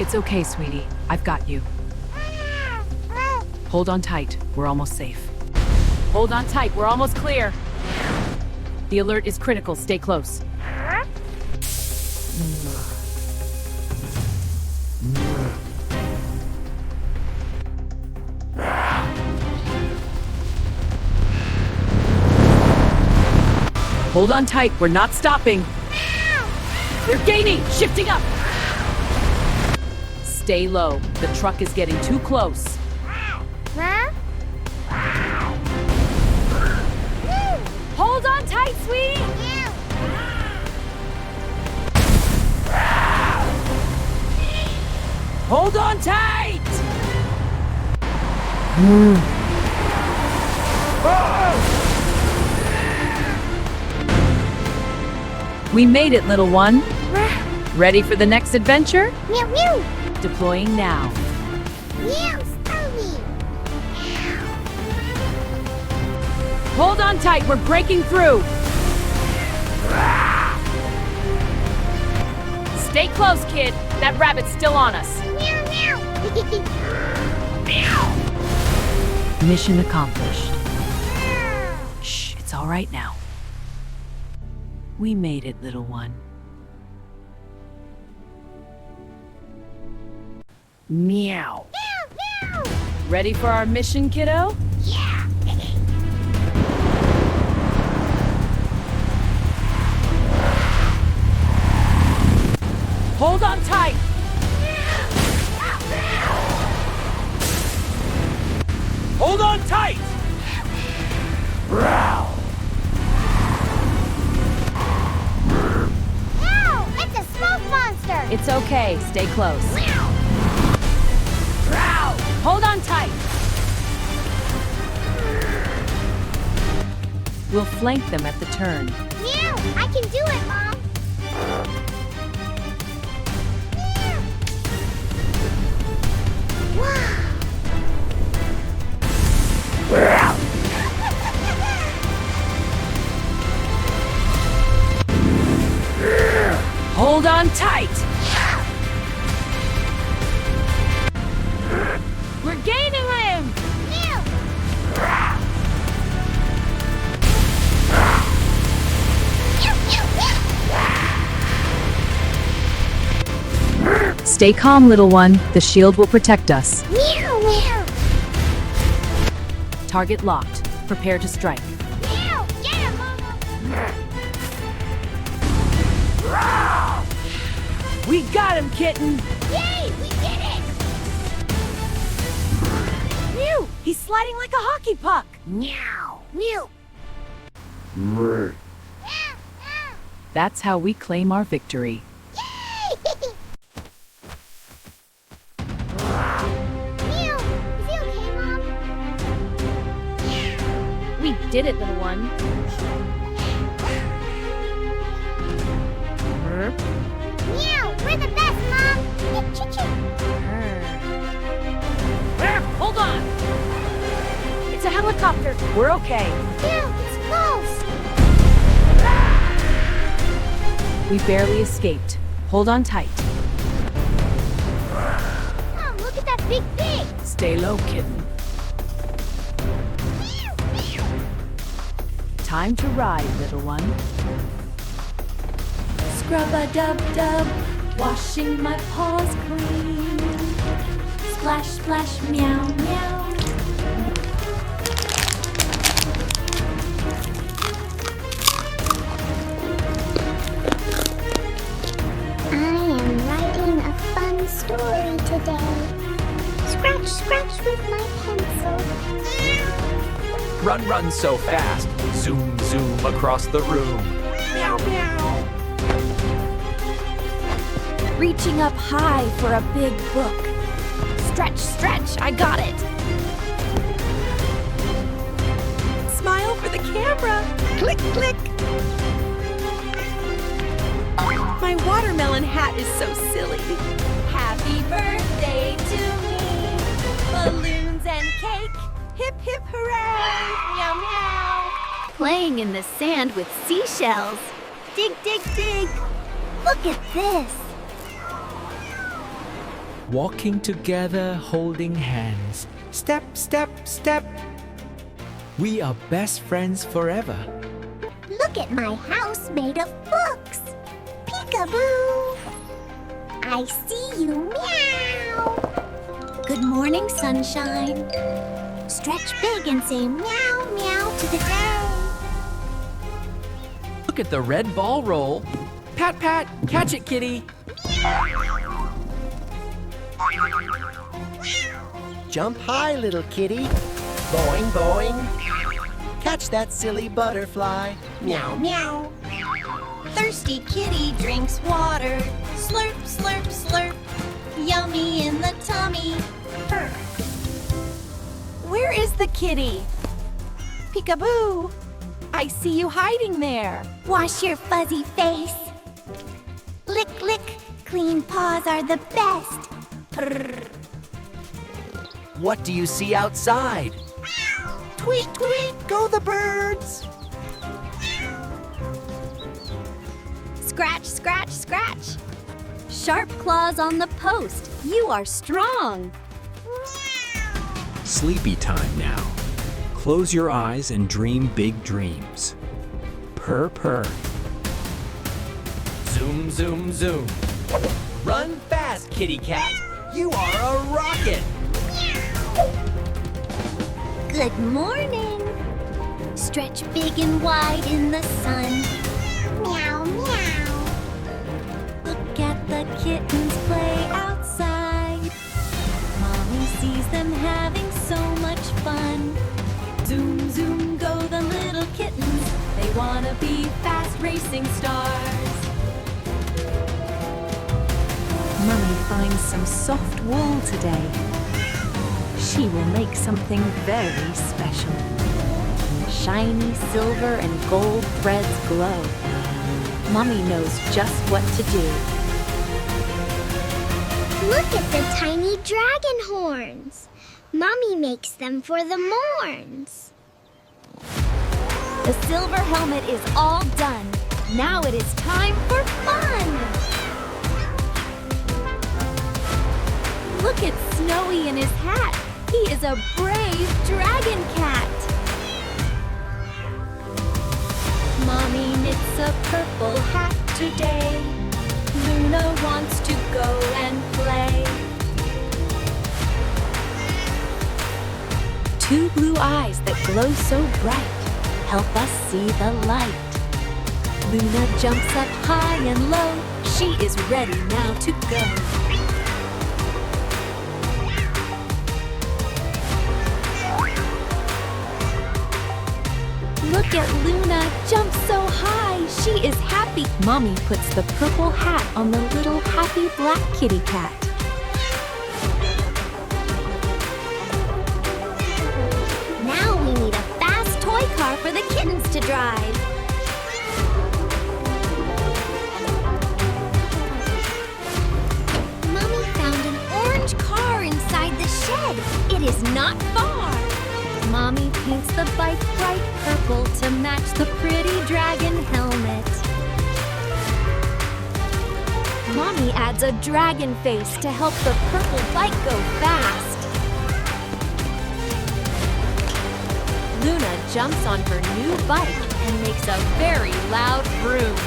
It's okay, sweetie. I've got you. Hold on tight. We're almost safe. Hold on tight. We're almost clear. The alert is critical. Stay close. Hold on tight. We're not stopping. We're gaining. Shifting up. Stay low. The truck is getting too close. Hold on tight, sweetie. Hold on tight. We made it, little one. Ready for the next adventure? Meow meow. Deploying now. Meow, Furry. Hold on tight, we're breaking through. Stay close, kid. That rabbit's still on us. Meow meow. Mission accomplished. Shh, it's all right now. We made it, little one. Meow. Meow meow. Ready for our mission, kiddo? Yeah. Hold on tight. Hold on tight. Growl. Ow! It's a smoke monster. It's okay. Stay close. Meow. Growl. Hold on tight. We'll flank them at the turn. Meow. I can do it, Mom. Wow. Hold on tight. We're gaining him. Meow. Meow, meow, meow. Stay calm, little one. The shield will protect us. Meow, meow. Target locked. Prepare to strike. Meow. Get him, Mama. We got him, kitten. Yay, we did it. Mew! He's sliding like a hockey puck. Meow. Meow. That's how we claim our victory. Yay! Meow. Is he okay, Mom? We did it, little one. Meow. We're the best, Mom. Choo-choo. Hold on! It's a helicopter. We're okay. Meow. It's close. We barely escaped. Hold on tight. Mom, look at that big pig. Stay low, kitten. Meow, meow. Time to ride, little one. Scrub-a-dub-dub, washing my paws clean. Splash, splash, meow, meow. I am writing a fun story today. Scratch, scratch with my pencil. Run, run so fast. Zoom, zoom across the room. Meow, meow. Reaching up high for a big book. Stretch, stretch, I got it. Smile for the camera. Click, click. My watermelon hat is so silly. Happy birthday to me. Balloons and cake. Hip, hip, hooray. Meow, meow. Playing in the sand with seashells. Dig, dig, dig. Look at this. walking together, holding hands. Step, step, step. We are best friends forever. Look at my house made of books. Peekaboo. I see you, meow. Good morning, sunshine. Stretch big and say meow, meow to the day. Look at the red ball roll. Pat, pat, catch it, kitty. Jump high, little kitty. Boing, boing. Catch that silly butterfly. Meow, meow. Thirsty kitty drinks water. Slurp, slurp, slurp. Yummy in the tummy. Purr. Where is the kitty? Peekaboo. I see you hiding there. Wash your fuzzy face. Lick, lick. Clean paws are the best. Purr. What do you see outside? Tweet, tweet, go the birds. Scratch, scratch, scratch. Sharp claws on the post. You are strong. Sleepy time now. Close your eyes and dream big dreams. Purr, purr. Zoom, zoom, zoom. Run fast, kitty cat. You are a rocket. Good morning. Stretch big and wide in the sun. Meow, meow. Look at the kittens play outside. Mommy sees them having so much fun. Zoom, zoom, go the little kittens. They wanna be fast racing stars. Mummy finds some soft wool today. She will make something very special. Shiny silver and gold threads glow. Mummy knows just what to do. Look at the tiny dragon horns. Mommy makes them for the morns. The silver helmet is all done. Now it is time for fun. Look at Snowy in his hat. He is a brave dragon cat. Mommy knits a purple hat today. Luna wants to go and play. Two blue eyes that glow so bright help us see the light. Luna jumps up high and low. She is ready now to go. Look at Luna jump so high. She is happy. Mommy puts the purple hat on the little happy black kitty cat. Now we need a fast toy car for the kittens to drive. Mommy found an orange car inside the shed. It is not far. Mommy paints the bike bright purple to match the pretty dragon helmet. Mommy adds a dragon face to help the purple bike go fast. Luna jumps on her new bike and makes a very loud vroom.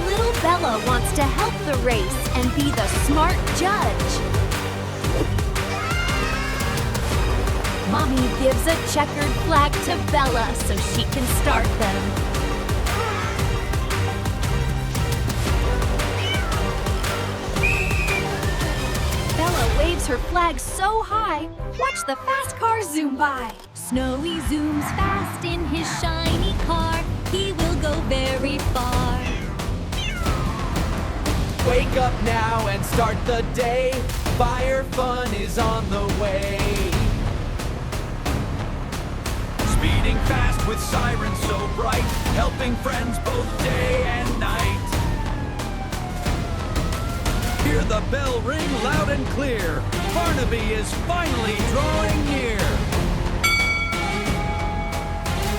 Little Bella wants to help the race and be the smart judge. Mommy gives a checkered flag to Bella so she can start them. Bella waves her flag so high. Watch the fast car zoom by. Snowy zooms fast in his shiny car. He will go very far. Wake up now and start the day. Fire fun is on the way. Speeding fast with sirens so bright, helping friends both day and night. Hear the bell ring loud and clear. Barnaby is finally drawing near.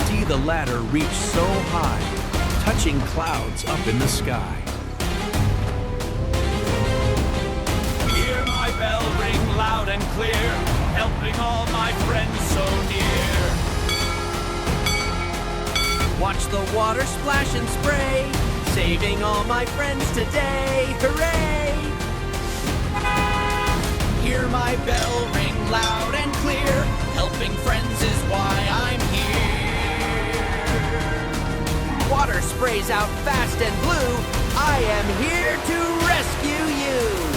See the ladder reach so high, touching clouds up in the sky. all my friends so near. Watch the water splash and spray, saving all my friends today. Hooray! Hear my bell ring loud and clear. Helping friends is why I'm here. Water sprays out fast and blue. I am here to rescue you.